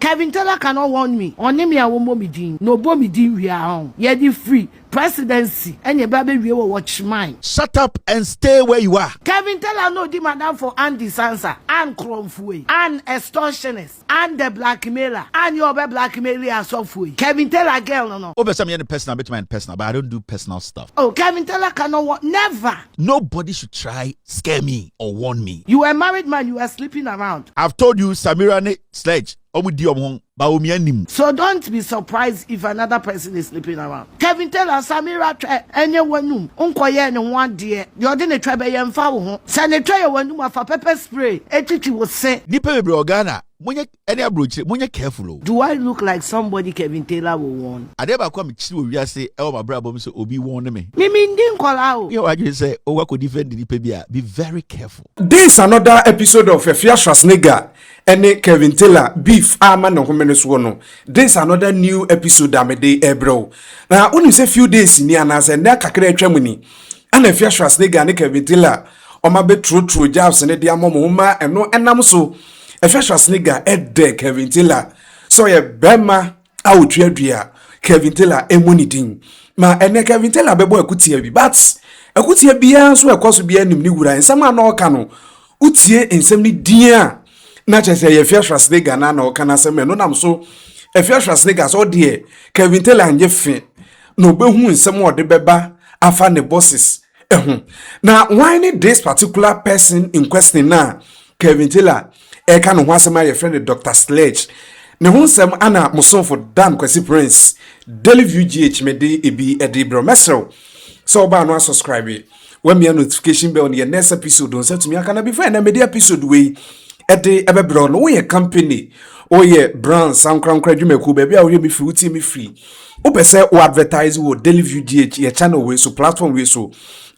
Kevin Taylor cannot warn me. Only me a woman me din. No bo me din we are on. Ye di free presidency. And ye baby we will watch mine. Shut up and stay where you are. Kevin Taylor no di madam for Andy Sansa and Cromfue and Extortionist and the blackmailer and your blackmailer as of way. Kevin Taylor girl no. Over some personal, personal, but I don't do personal stuff. Oh, Kevin Taylor cannot warn. Never. Nobody should try scare me or warn me. You were a married man. You were sleeping around. I've told you, Samira ne Sledge. So don't be surprised if another person is sleeping around. Kevin Taylor, Samira, anyone, unkoye and one dear. You're doing a trouble and foul. Sanitary one for pepper spray. Etiti was say. Nipe Brogana. Any approach, when you're careful. Do I look like somebody Kevin Taylor will warn? I never come to say, oh, my brother, so Obi warn me. Mimi didn't call out. You know, I just say, oh, I could defend the Pebia. Be very careful. This is another episode of Afia Schwar and Kevin Taylor beef. This is another new episode that made bro. Now, only say few days in here, and I said, Nakakre Tremini and Afia Schwar and Kevin Taylor. On my bed, true jobs and the Diamoma and no, and I'm so. Afia Schwar Ed Kevin Taylor. So ye bema out dia Kevin Taylor emunidin. Ma ene Kevin Taylor bebo ekutie bi but ekutie bia so ekoso bia nim ni wura nsema na oka no utie nsem ni dia na chese ye Afia Schwar na oka na sem no nam so Afia Schwar so de Kevin Taylor anye fe no behu nsem ode beba afa ne bosses na why need this particular person in question na Kevin Taylor can no wasema your friend Dr. Sledge. Ne hunsem ana musonfo Dan Kwesi Prince. Daily View Ch0pped ebi edibro mesro. So ba no subscribe. When me notification bell on your next episode on set to me aka before na media episode we ede ebebro no we company. O ye brand sankran kradwumeku baby a we be free uti me free. O pese o advertise wo Daily View your channel we so platform we so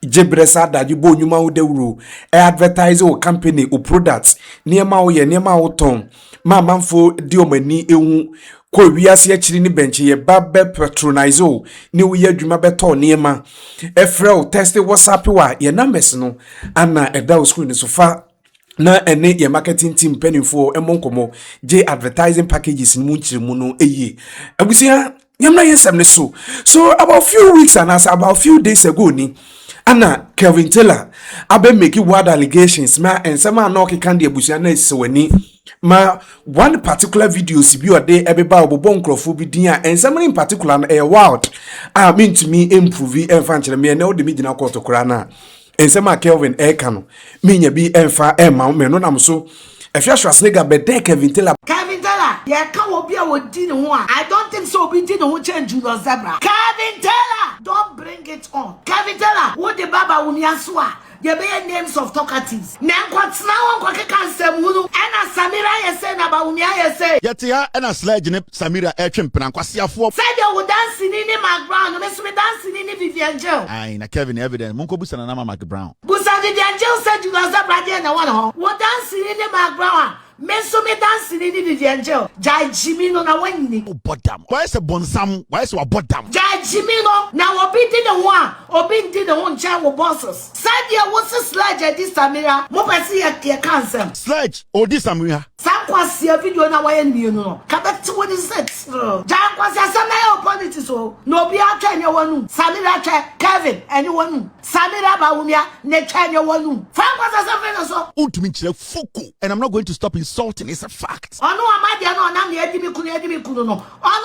Jebresa da jibo nyuma wo dewuro advertise o company o products niema wo ye niema wo ton ma manfo di omani ehu ko wiase akiri ni benchi ye babbe patronize o ni wo ye adwuma beto niema efre o test WhatsApp wa ye numbers no ana eda o screen so fa na ene ye marketing team penifo emonkomo J advertising packages ni munchirimu no eye abusia yamna yensem ne so about few weeks and as about few days ago ni Anna Kevin Taylor abe make word allegations ma and some no can the abusia na sewani ma one particular video si bi ode ebeba obobon krofo bi din and some in particular na wild I mean to me improve enfa me na ode me gina court kora na and some Kelvin Ekano me nya bi enfa ma me no nam so Afia Schwar be de Kevin Taylor yeah, can't be a dinner one. I don't think so. Be dinner who change Julius Zebra. Kevin Taylor, don't bring it on. Kevin Taylor, what the Baba Umiaswa? The bare names of talkatives. Now what's now on Kwaka Munu and Samira yesen about Umia yesen. Yatia and a Sledge Samira Ch0pped and Kwasia for. Said you would dancing in my ground, Miss me dancing in Vivian Joe. Aye, na Kevin evidence. Munko Busa and Nama Brown. Busa Vivian Joe said Julius Zebra and one. What dancing in my ground? Menso me dancing in Vivian Joe. Jai Jimino na wenni. Oh, bottom. Why is a bonsam? Why is a bottom? Jai Jimino. Now, Obi did the one. Obi did the one child with bosses. Sadia was a Sledge at this Samira. Mopasi at your cancer. Sledge, oh, this Samira. Some see a video now. I know. Come back to what is it? Jack was a Samira politics. No, be out your one. Samira, Kevin, anyone. Samira Baumia, Netanya one. Frank was a something so. Ultimately, Fuku. And I'm not going to stop insulting. It's a fact. Oh, no, I might not know. I'm the Kuno. Oh,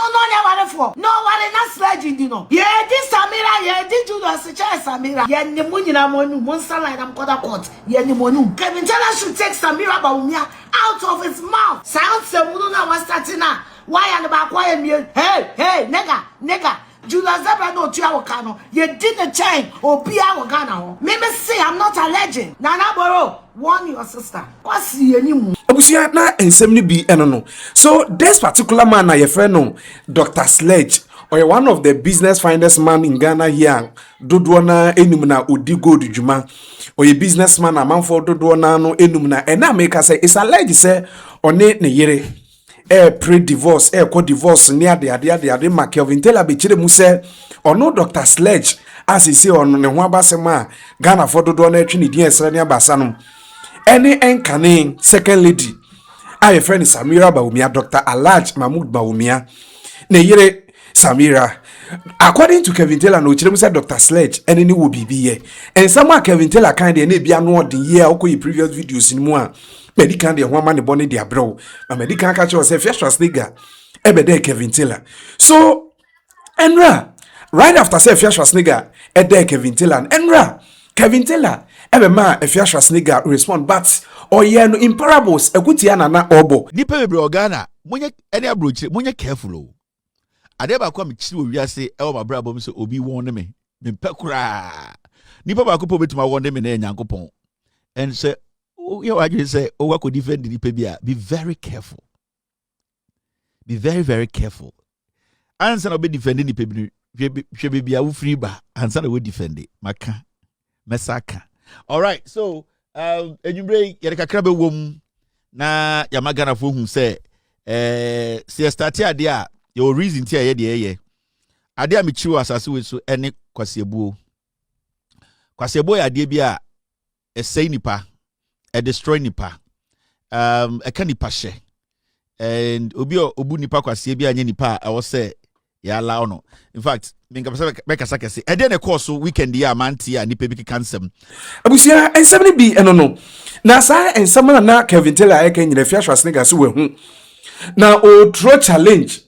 no, no, what not Sledge, you know. Yeah, this Samira, yeah, did you know such as Samira? Yeah, the Munina Monu, Monster line, I'm called a court. Yeah, the Monu. Kevin Taylor should take Samira Baumia out of his mouth. Sounds some Mununa was starting now. Why and about quiet me? Hey, nigga. Julius Zebra no Tiawakano. You didn't change or be our Ghana. Maybe say I'm not a legend. Nana Boro, warn your sister. What's the anymore? Abusia na ensemni bi enono. So this particular man na your friend no Dr. Sledge or one of the business finest man in Ghana here. Dodwana enumna odi gold juma. Or a businessman a man for Dodwana no enumna and na make us say it's alleged say on ne yere. Pre-divorce, co-divorce near the ma Kevin Taylor be chire mu se ono Dr. Sledge as he say ono ne ho abasema Ghana for do na twi ne din esra ne abasa no ene enkane second lady a friend Samira Baumia, Dr. Alaj Mahmoud Baumia, ne yere Samira. According to Kevin Taylor, no children said Dr. Sledge, and any will be here. And someone Kevin Taylor kind of be annoyed the year okay previous videos in more. Medical the one man bonnet their bro. A medical catch was a first nigga. Ebede Kevin Taylor. So Enra, right after say Afia Schwar Ede Kevin Taylor. Enra, Kevin Taylor, ebe ma Afia Schwar respond, but or yeah no in parables, a good yana na obo. Nipa bebre organa, munye any abroach, munye careful. Adeba kwa michiru wiase ewa mabra bom se obi won me. Mempe kura. Nipa ba ko po betuma won me na Nyankopon. And say you know say o wa ko defend nipa bia. Be very careful. Be very, very careful. Answer no be defending nipa bi. Hwe bia wo free ba. Answer no we defend it. Maka. Mesaka. All right. So, enyumbre yere kakra be wom na yamagana fo hu say se start ade a your reason tia ye de ade a mechiwo asase we so ene kwasebuo ya ade bia say nipa destroy nipa eka nipa hye and obi obu nipa kwase bia anya nipa a wo say ya allow no. In fact minka pesa beka sakese ede ne course weekend ya manti a nipa bi kansem abusia ensem ni bi eno no na sa ensem na Kevin Taylor eka nyina Afia Schwar so we hu na o throw challenge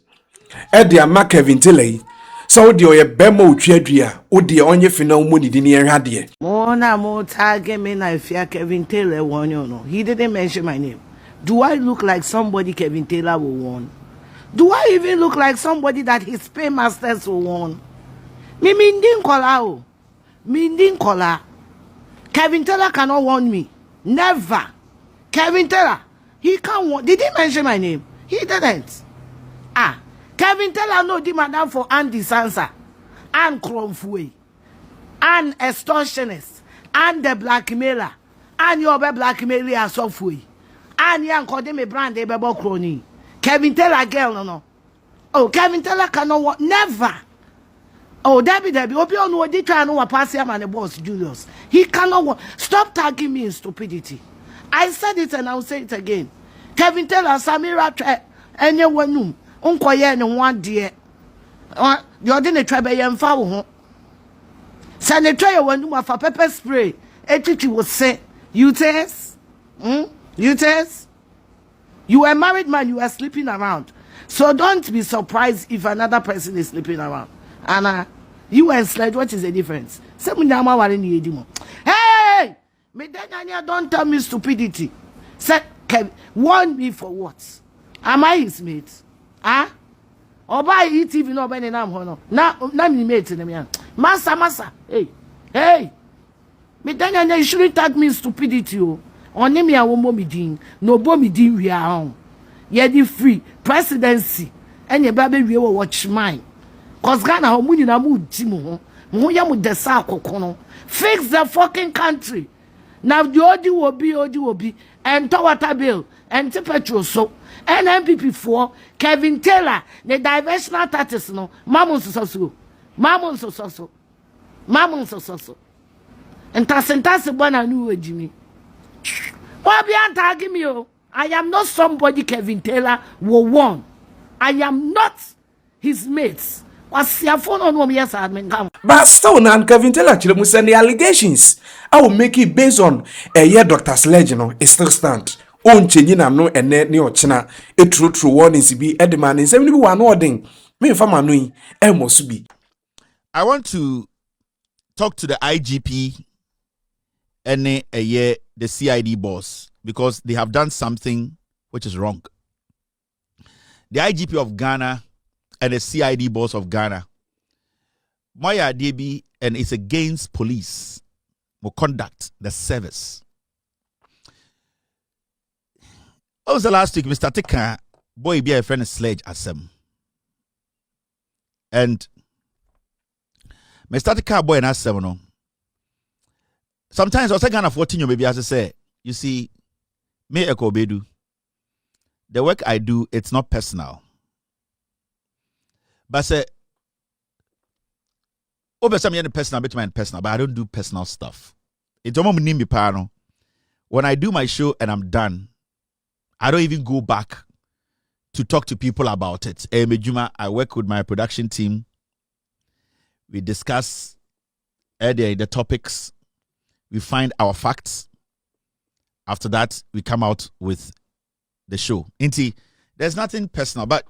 Edia ma Kevin Taylor so de oye bema otwadua o de onye fina mo ni di ne hwade mo na mo tag me na Afia Kevin Taylor won you know. He didn't mention my name. Do I look like somebody Kevin Taylor will want? Do I even look like somebody that his paymasters will want? Me mindin kola o. Mindin kola. Kevin Taylor cannot want me. Never. Kevin Taylor, he can't want. Did he mention my name? He didn't. Kevin Taylor no the madam for Andy Sansa and Cromfway and Extortionist and the blackmailer and your blackmailer as software and young me brand a bebo crony. Kevin Taylor girl no. Oh, Kevin Taylor cannot want. Never. Oh, Debbie, Obi on what they try no pass him and the boss Julius. He cannot want. Stop tagging me in stupidity. I said it and I'll say it again. Kevin Taylor, Samira, anyone. Unko ye ne ho ade you de ne trabe ye mfa wo ho se ne twa ye wanu afa pepper spray etiti wo se you test you are a married man, you are sleeping around, so don't be surprised if another person is sleeping around. And you and Sledge, what is the difference? Say me na ma ware ni edimo. Hey, me danya don't tell me stupidity. Say warn me for what? Am I his mate? Oba eat TV no be na ho no na me mate na me masa hey me danya you shouldn't tag me stupidity o oni me awo mo me din no bo me din wi ahon ye di free presidency enye ba be wi wo watch mine cause Ghana ho mu nyina mu di mu ho ya mu desa akoko no fix the fucking country now the odi will be and water bill and petrol so NMPP for Kevin Taylor the diversional taxes no mamun so and tasentase bona nu ejimi why be antagging me o I am not somebody Kevin Taylor will want. I am not his mates. But still, now Kevin Taylor actually send the allegations. I will make it based on a year Dr. Sledge, it still stand. On changing no and net neo china a true warnings be Edman in 71 ording. Me for Manui, must be. I want to talk to the IGP and a year the CID boss because they have done something which is wrong. The IGP of Ghana and the CID boss of Ghana, Maya DB, and it's against police will conduct the service. What was the last week, Mr. Tika, boy, be a friend of Sledge Asem. And Mr. Tika, boy, and Asem, no. Sometimes I was kind of 14 maybe as I say, you see, me Ch0pped bedu. The work I do, it's not personal. But say, personal, but I don't do personal stuff. It's almost me. When I do my show and I'm done, I don't even go back to talk to people about it. Mejuma, I work with my production team. We discuss the topics. We find our facts. After that, we come out with the show. Inti, there's nothing personal, but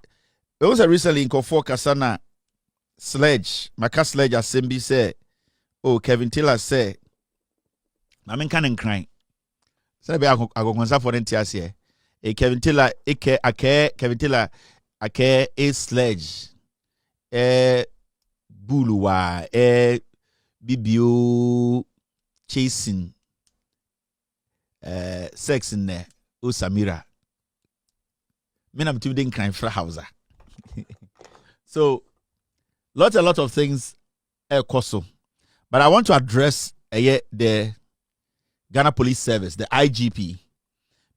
it was recently in Kofo Kasana Sledge, Maka Sledge Assembly say, oh, Kevin Taylor say, I'm in canning crying. So I go concern for NTS here. Kevin Taylor, Kevin Taylor, a Sledge, Buluwa, Bibio chasing, sex in there, Samira. Men I'm too didn't crying for Hausa. So, a lot of things koso. But I want to address the Ghana Police Service, the IGP,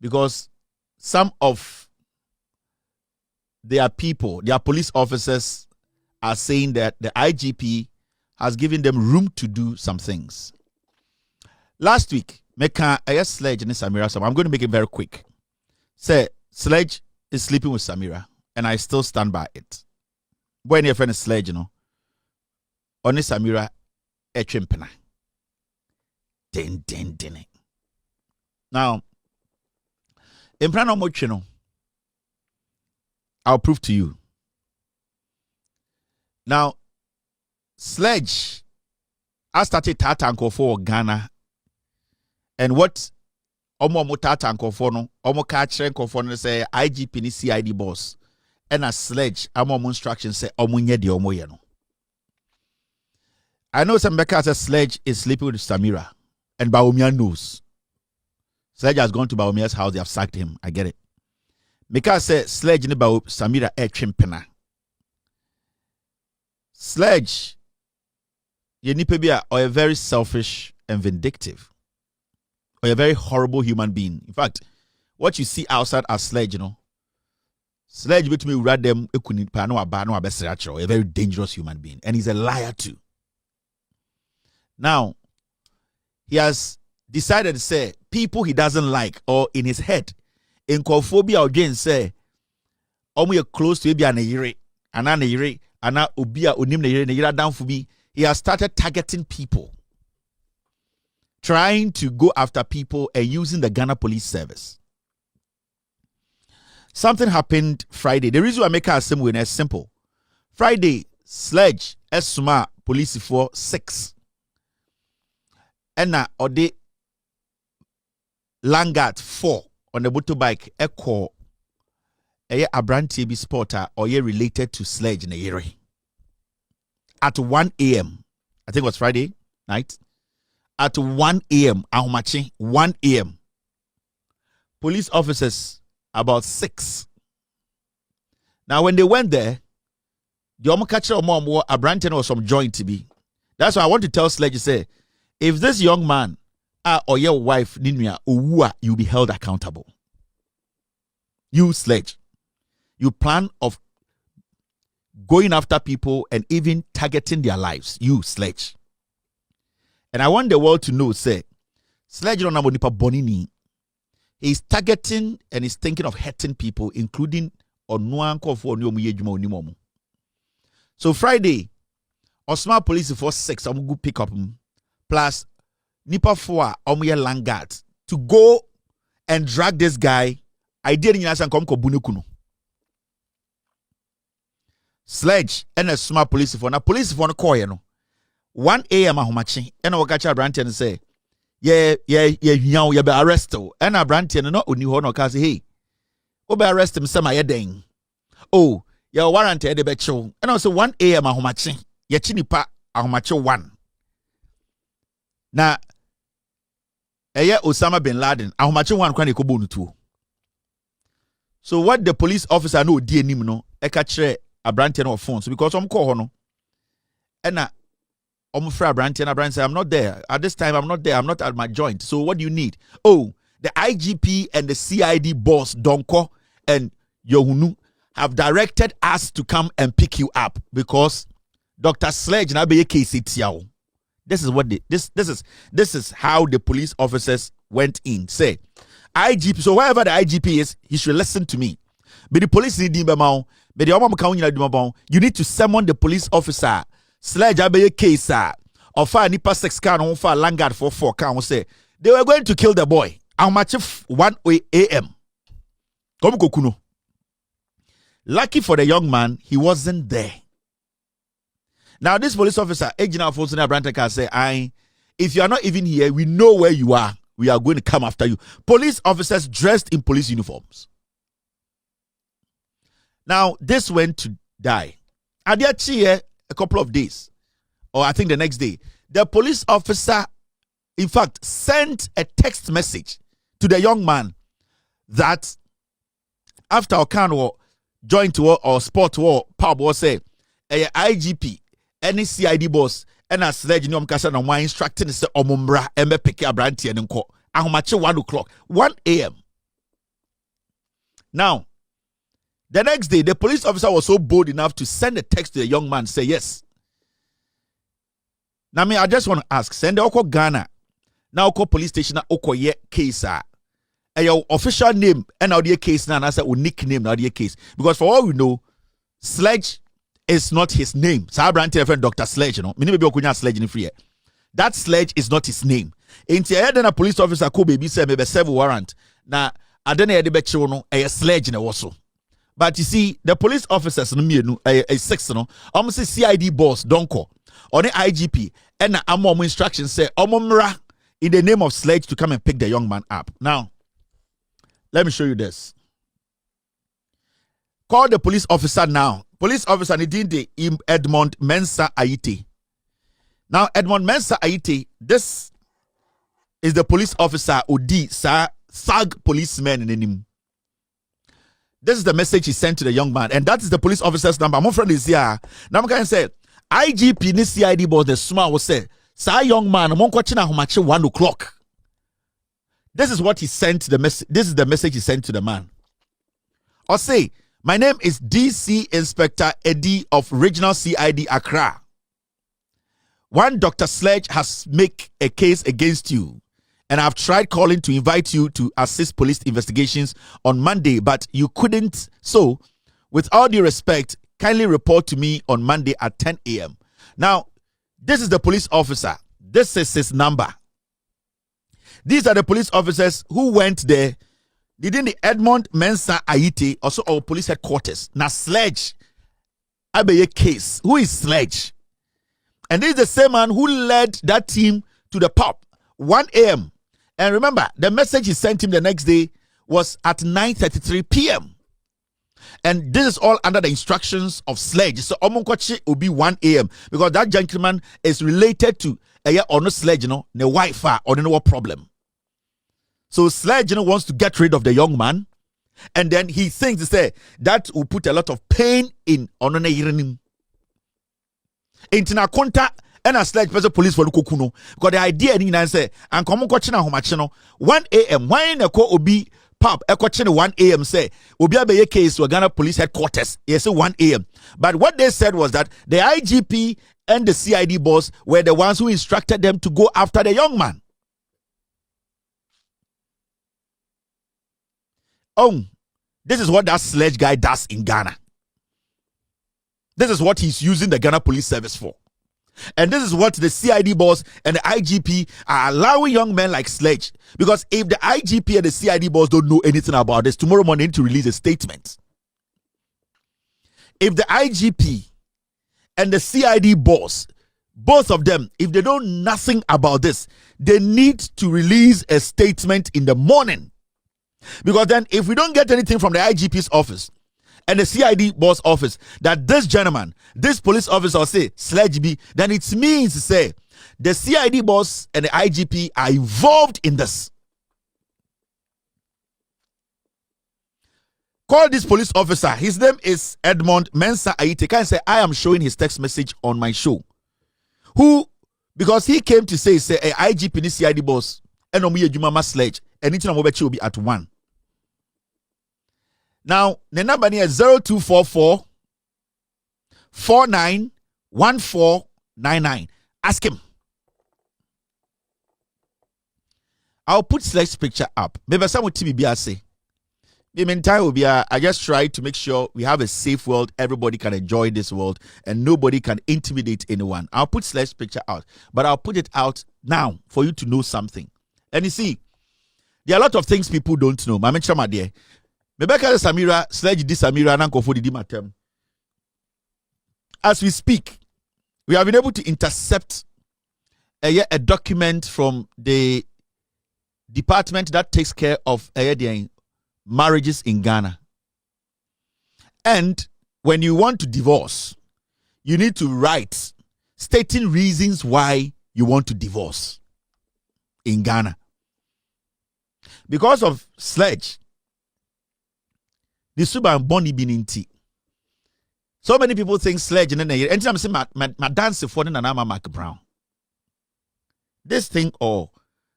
because some of their people, their police officers, are saying that the IGP has given them room to do some things. Last week, Sledge and Samira, so I'm going to make it very quick. Say, Sledge is sleeping with Samira, and I still stand by it. When your friend is Sledge, you know, on Samira, a chimpana. Den. Now, in Prano Mochino, I'll prove to you. Now, Sledge, I started Tatanko for Ghana, and what Omo Tatanko for no, Omo Kachenko for no say IGP ni CID boss, and a Sledge, Omo instruction say Omo nye di Omo yeno. I know some Becca says Sledge is sleeping with Samira, and Baumia knows. Sledge has gone to Baumia's house, they have sacked him. I get it. Mika said Sledge ni Bau Samira chimpena. Sledge, ye nipebia, or a very selfish and vindictive, or a very horrible human being. In fact, what you see outside as Sledge, you know, Sledge with me read them a very dangerous human being, and he's a liar too. Now, he has decided to say people he doesn't like, or in his head, in cophobia or again say, we are close to Ibia Neyire, Ana Ubia Unim Neyira down for me. He has started targeting people, trying to go after people and using the Ghana Police Service. Something happened Friday. The reason I make a simple is simple. Friday, Sledge, Esuma, police for 6. And or the Langard 4 on the motorbike, Echo, a brand TB sporter, or ye related to Sledge in the area. At 1 a.m., I think it was Friday night. At 1 a.m., 1 a.m., police officers, about 6. Now, when they went there, the Omokacha Omo a brand or some joint to be. That's why I want to tell Sledge, say, if this young man or your wife, Ninuya, Uwa, you'll be held accountable. You, Sledge, you plan of going after people and even targeting their lives. You, Sledge. And I want the world to know, say, Sledge don't have nipa bonini. He's targeting and he's thinking of hurting people, including Onuanko for Onyomu. So Friday, Osma police for 6, I'm go pick up him. Plus Nipa 4 Omuye Langard to go and drag this guy. I didn't come Bunukuno. Sledge and a small police for na police for no call, you know. 1 a.m. ahomachi and I catch a brand and say, yeah, you be arrested. And a brand and not only no cause hey, be arrest him some dang. Oh, your warrant at the bet show. And also 1 a.m. ahomachi, ya chinipa ahomachi 1. Na Osama bin Laden, ahomachi 1 kwani ko bonu tuo. So what the police officer know die nim no, e ka kire abrantie no phone. So because I'm call no. And na free abrantie say I'm not there. At this time I'm not there. I'm not at my joint. So what do you need? Oh, the IGP and the CID boss Donko and Yohunu have directed us to come and pick you up because Dr. Sledge na be a case itiao. This is what this is how the police officers went in. Say, IGP, so wherever the IGP is, he should listen to me. But the police need him, but the you need to summon the police officer. Sledge abeye case, or fire nipa 6 car on fire Langard for 4 car. Say they were going to kill the boy. How much if 1 a.m. Come kuno. Lucky for the young man, he wasn't there. Now, this police officer, Ejina Fosina Branteka, say, if you are not even here, we know where you are. We are going to come after you. Police officers dressed in police uniforms. Now, this went to die. Adiachi, a couple of days, or I think the next day, the police officer, in fact, sent a text message to the young man that after Okan joined to or sport war, pub was say, IGP, any CID boss, and a Sledge no kasa na wine instructing say omumbra embe peke abranti en nko ahomache 1 o'clock 1 a.m. Now the next day the police officer was so bold enough to send a text to the young man, say yes. Now me I just want to ask, send the oko Ghana now oko police station na oko ye case your official name and audio case now, and I said nickname audio case, because for all we know, Sledge is not his name. Sabranti friend Dr. Sledge, you know. Many people okunya Sledge in free. That Sledge is not his name. Inti then a police officer ko baby say maybe serve warrant. Na adena yede be chiwo no a Sledge na woso. But you see, the police officers no mienu a 6 no, almost say CID boss donko or the IGP and na amo instructions say omomra in the name of Sledge to come and pick the young man up. Now, let me show you this. Call the police officer now. Police officer Nidinde Edmond Mensa Aite. Now, Edmond Mensa Aite, this is the police officer Odi Sag policeman in him. This is the message he sent to the young man, and that is the police officer's number. My friend is here. Now I'm going to say, IGP ni CID boss the smart was say, "Sa young man, I'm going to 1 o'clock." This is what he sent the message. This is the message he sent to the man. Or say, "My name is DC Inspector Eddie of Regional CID Accra. One Dr. Sledge has made a case against you, and I've tried calling to invite you to assist police investigations on Monday, but you couldn't. So, with all due respect, kindly report to me on Monday at 10 a.m. Now, this is the police officer. This is his number. These are the police officers who went there. Didn't the Edmond Mensa Aite, also our police headquarters. Now, Sledge, Abeye case. Who is Sledge? And this is the same man who led that team to the pub, 1 a.m. And remember, the message he sent him the next day was at 9:33 p.m. And this is all under the instructions of Sledge. So, Omonkochi will be 1 a.m. because that gentleman is related to or no Sledge, the wife or no problem. So Sledge wants to get rid of the young man, and then he thinks to say that will put a lot of pain in Onone Irinim. Intina konta and a Sledge person police for Kukuno. Because the idea in say and come kochina homachino 1 a.m. Why in a ko obi pub a kochina 1 a.m. say obi abeye case to Ghana police headquarters. Yes, 1 a.m. But what they said was that the IGP and the CID boss were the ones who instructed them to go after the young man. Oh, this is what that Sledge guy does in Ghana. This is what he's using the Ghana Police Service for. And this is what the CID boss and the IGP are allowing young men like Sledge. Because if the IGP and the CID boss don't know anything about this, tomorrow morning to release a statement. If the IGP and the CID boss, both of them, if they know nothing about this, they need to release a statement in the morning. Because then if we don't get anything from the IGP's office and the CID boss office that this gentleman, this police officer say Sledge B, then it means to say the CID boss and the IGP are involved in this. Call this police officer. His name is Edmond Mensa Aite. Can I say I am showing his text message on my show. Who, because he came to say IGP ni CID boss and Omuye Jumama Sledge and it's will be at 1. Now, the number is 0244 491499. Ask him. I'll put Sledge's picture up. Maybe some would be say. The meantime will be I just try to make sure we have a safe world. Everybody can enjoy this world and nobody can intimidate anyone. I'll put Sledge's picture out, but I'll put it out now for you to know something. And you see, there are a lot of things people don't know. Mama Chama dear. Mebeka Samira, Sledge di Samira, and Ankofo di matem. As we speak, we have been able to intercept a document from the department that takes care of marriages in Ghana. And when you want to divorce, you need to write stating reasons why you want to divorce in Ghana. Because of Sledge, the Suban Bonnie Bininti. So many people think Sledge and anytime I say my dance for Nana Mark Brown. This thing or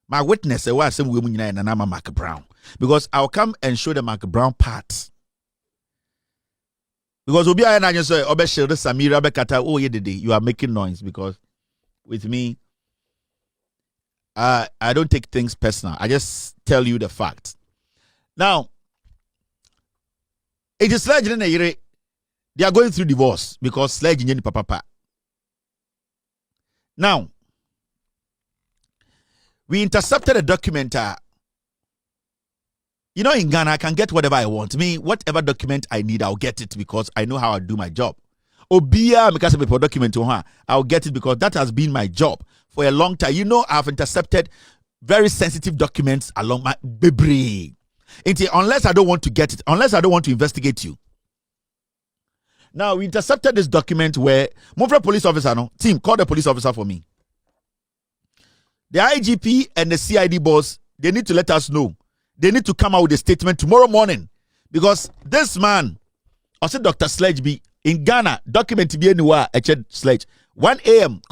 my witness was some women and Nana Mark Brown. Because I'll come and show the Mark Brown part. Because Obi and I just say Obeshel Samira Bekata, oh yeah, you are making noise because with me, I don't take things personal. I just tell you the fact. Now, it is Sledge and they are going through divorce because Sledge and Papa. Now, we intercepted a document. You know, in Ghana, I can get whatever I want. Me, whatever document I need, I'll get it because I know how I do my job. Obia, because of a document, I'll get it because that has been my job for a long time. You know, I've intercepted very sensitive documents along my baby. Unless I don't want to get it, unless I don't want to investigate you. Now, we intercepted this document where Mofra police officer, team, call the police officer for me. The IGP and the CID boss, they need to let us know. They need to come out with a statement tomorrow morning because this man, also Dr. Sledge, be in Ghana, document be anywhere, Sledge, 1 a.m.,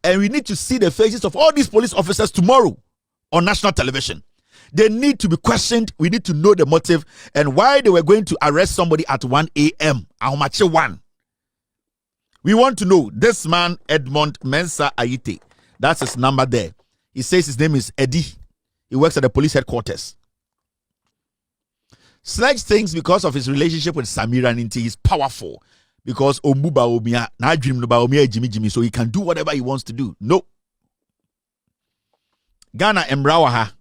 and we need to see the faces of all these police officers tomorrow on national television. They need to be questioned. We need to know the motive and why they were going to arrest somebody at 1 a.m. How much 1? We want to know this man, Edmond Mensah Ayite. That's his number there. He says his name is Eddie. He works at the police headquarters. Sledge thinks because of his relationship with Samira Ninti, he's powerful. Because Omuba Omia, na dream ba Omia Jimmy, so he can do whatever he wants to do. No. Ghana embrawaha.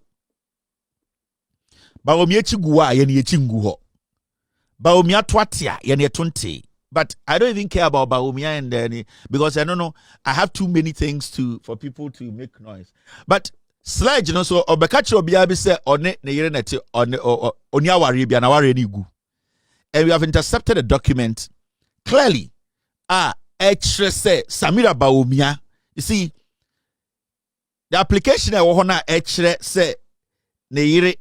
Ba Omia chiguwa yeni chinguho. Ba Omia twatia yeni tunti. But I don't even care about Baumia and any because I don't know. I have too many things for people to make noise. But Sledge, so Obekachi Obiabi say on ne yere neti on Oniawari bia na ware ni gu. And we have intercepted a document clearly. Say Samira Baumia. You see, the application I want to say ne yere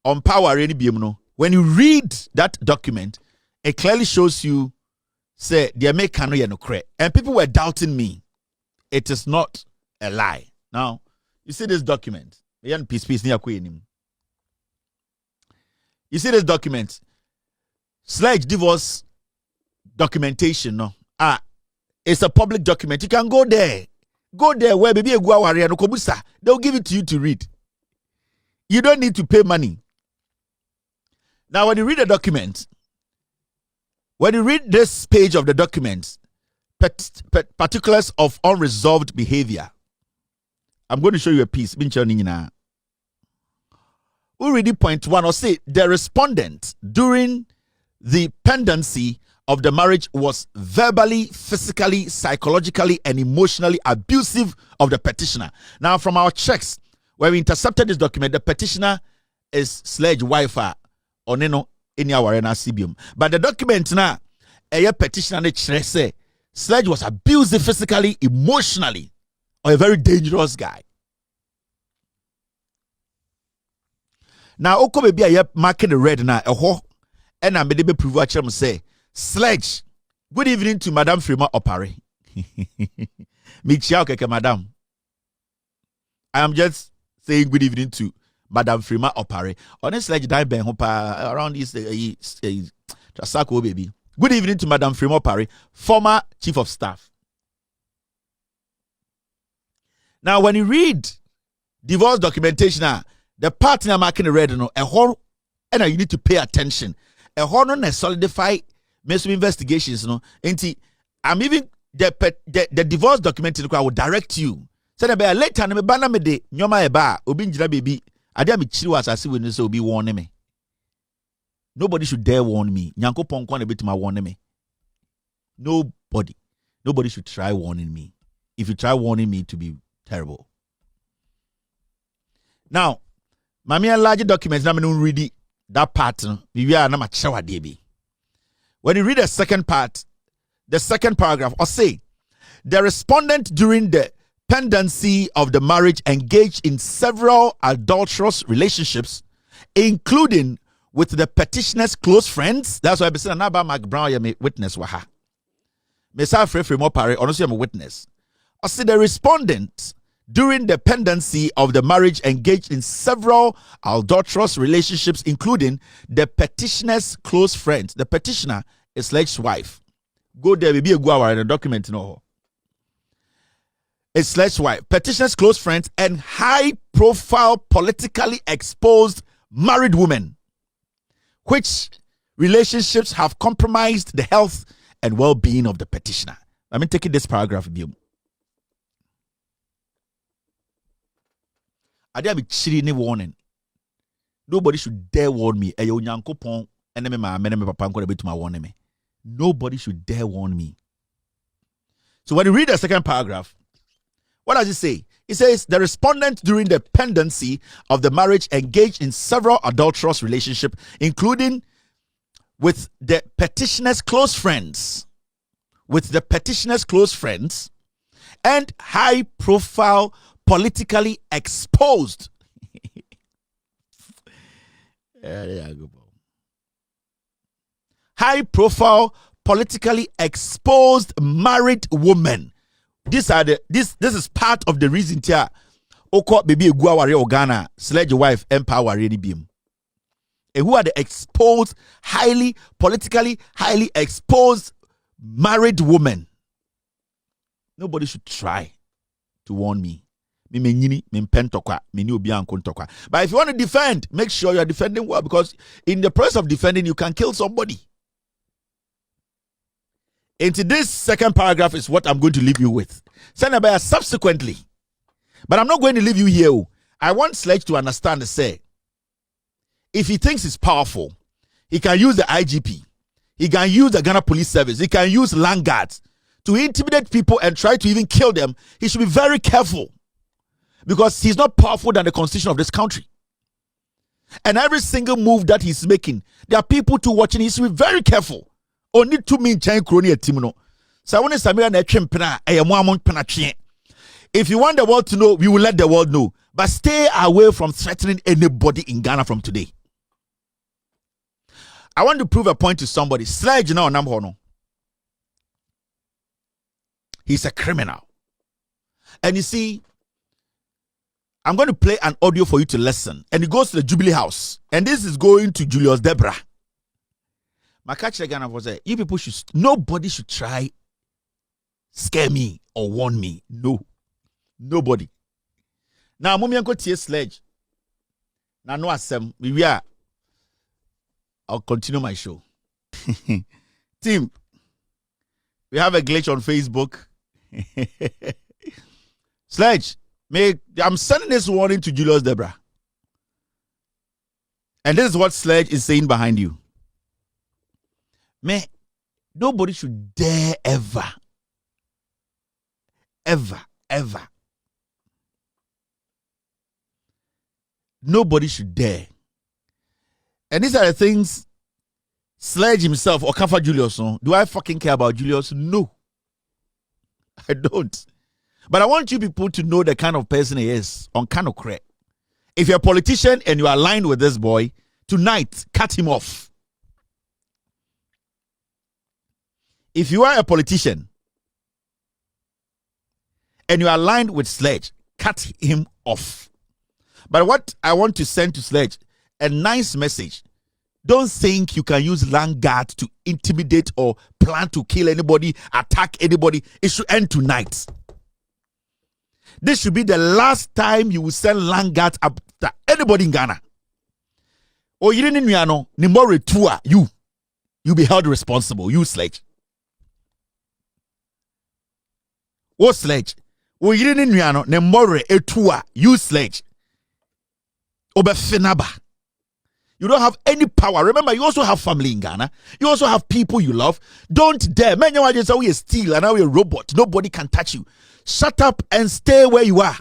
on power any biemno. When you read that document, it clearly shows you say the American no credit. And people were doubting me. It is not a lie. Now, you see this document. You see this document. Sledge divorce documentation. No, it's a public document. You can go there. Go there where baby they'll give it to you to read. You don't need to pay money. Now, when you read the document, when you read this page of the document, particulars of unresolved behavior, I'm going to show you a piece. Already point 1 or say the respondent during the pendency of the marriage was verbally, physically, psychologically, and emotionally abusive of the petitioner. Now, from our checks, where we intercepted this document, the petitioner is Sledge wife Oneno in our CBM. But the document now, a petitioner say Sledge was abusive physically, emotionally, or a very dangerous guy. Now, Oko baby, I marking the red now. And I'm be prove what I'm say. Sledge, good evening to Madame Frima Opare. Michiao keke Madame. I am just saying good evening to Madame Frima Opare. Honestly, Sledge die ben hopa around this Trasako baby. Good evening to Madame Frima Opare, former chief of staff. Now, when you read divorce documentation, the partner marking red, no, a whole, and you need to pay attention. A whole on a solidify some investigations, no. I'm even the divorce documentation. I will direct you. Say so, later, me banna me de nyoma eba obi njira baby. Adia me chiri was asi we no say obi warn me. Nobody should dare warn me. Nyankopon kwa na betima warn me. Nobody should try warning me. If you try warning me, to be terrible. Now, mami large documents na me no read that part. We are na ma chewa debi. When you read the second part, the second paragraph, or say the respondent during the pendency of the marriage engaged in several adulterous relationships, including with the petitioner's close friends. That's why I say na ba Mark Brown ya me witness wa ha. Me sa free more pare honestly I'm a witness. I say the respondent during the pendency of the marriage engaged in several adulterous relationships, including the petitioner's close friends. The petitioner is Sledge's wife. Go there, maybe a go in the document no. It's Sledge's wife, petitioner's close friends, and high-profile, politically exposed married women, which relationships have compromised the health and well-being of the petitioner. Let me take this paragraph view. I dare be chilling warning. Nobody should dare warn me. Eyo nyankopon ene me ma me papa nko be to my warn me. Nobody should dare warn me. So when you read the second paragraph, what does it say? It says the respondent during the pendency of the marriage engaged in several adulterous relationships, including with the petitioner's close friends, and high-profile, politically exposed. High-profile, politically exposed married women. This is part of the reason here. Oko baby Guawari Ogana, Sledge wife, empower ready beam. Who are the exposed, politically highly exposed married women. Nobody should try to warn me. But if you want to defend, make sure you are defending well, because in the process of defending, you can kill somebody. Into this second paragraph is what I'm going to leave you with. Senabaya subsequently, but I'm not going to leave you here. I want Sledge to understand and say, if he thinks he's powerful, he can use the IGP, he can use the Ghana Police Service, he can use land guards to intimidate people and try to even kill them. He should be very careful, because he's not powerful than the constitution of this country. And every single move that he's making, there are people to watching. He should be very careful. Only to me chain crony at Timono. So when Samira na chimpena, if you want the world to know, we will let the world know. But stay away from threatening anybody in Ghana from today. I want to prove a point to somebody. Sledge now number one. He's a criminal. And you see, I'm going to play an audio for you to listen. And it goes to the Jubilee House. And this is going to Julius Debra. My catch again was that you people nobody should try scare me or warn me. No. Nobody. Now, Mummy Uncle T. Sledge. Now, no, Assem. I'll continue my show. Team, we have a glitch on Facebook. Sledge, I'm sending this warning to Julius Debra. And this is what Sledge is saying behind you. Man, nobody should dare ever. Nobody should dare. And these are the things Sledge himself or Kafa Julius. Do I fucking care about Julius? No. I don't. But I want you people to know the kind of person he is on kind of crack. If you're a politician and you are aligned with this boy, tonight, cut him off. If you are a politician and you are aligned with Sledge, cut him off. But what I want to send to Sledge, a nice message. Don't think you can use land guard to intimidate or plan to kill anybody, attack anybody. It should end tonight. This should be the last time you will send Langat after anybody in Ghana. Or you didn't know, ni more tour, you be held responsible, you Sledge. What Sledge? Or you didn't know, ni more tour, you Sledge. Obefinaba. You don't have any power. Remember, you also have family in Ghana. You also have people you love. Don't dare. Man, you are just a steal and now you're a robot. Nobody can touch you. Shut up and stay where you are.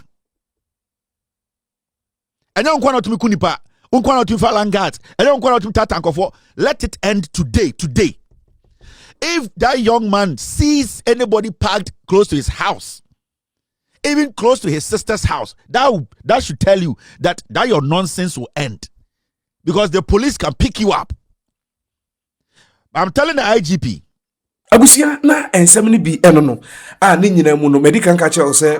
And don't go to Kunipa. Don't go to Falangat. And don't go to Tatankofo. Let it end today. Today. If that young man sees anybody parked close to his house, even close to his sister's house, that should tell you that your nonsense will end. Because the police can pick you up. I'm telling the IGP. Abusia na ensemni bi eno ni nyina mu no medical catcher o say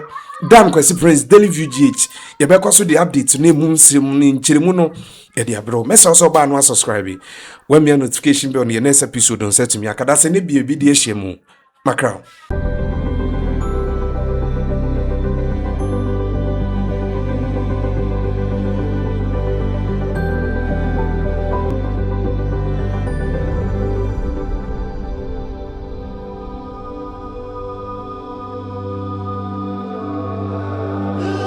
dam kwesi prince daily VGH ye be kwaso the update na mu nsrim ni nchirimu no e dia bro message so ba no subscribe when me notification be on the next episode on set me akada se ne bi di ehia mu makra.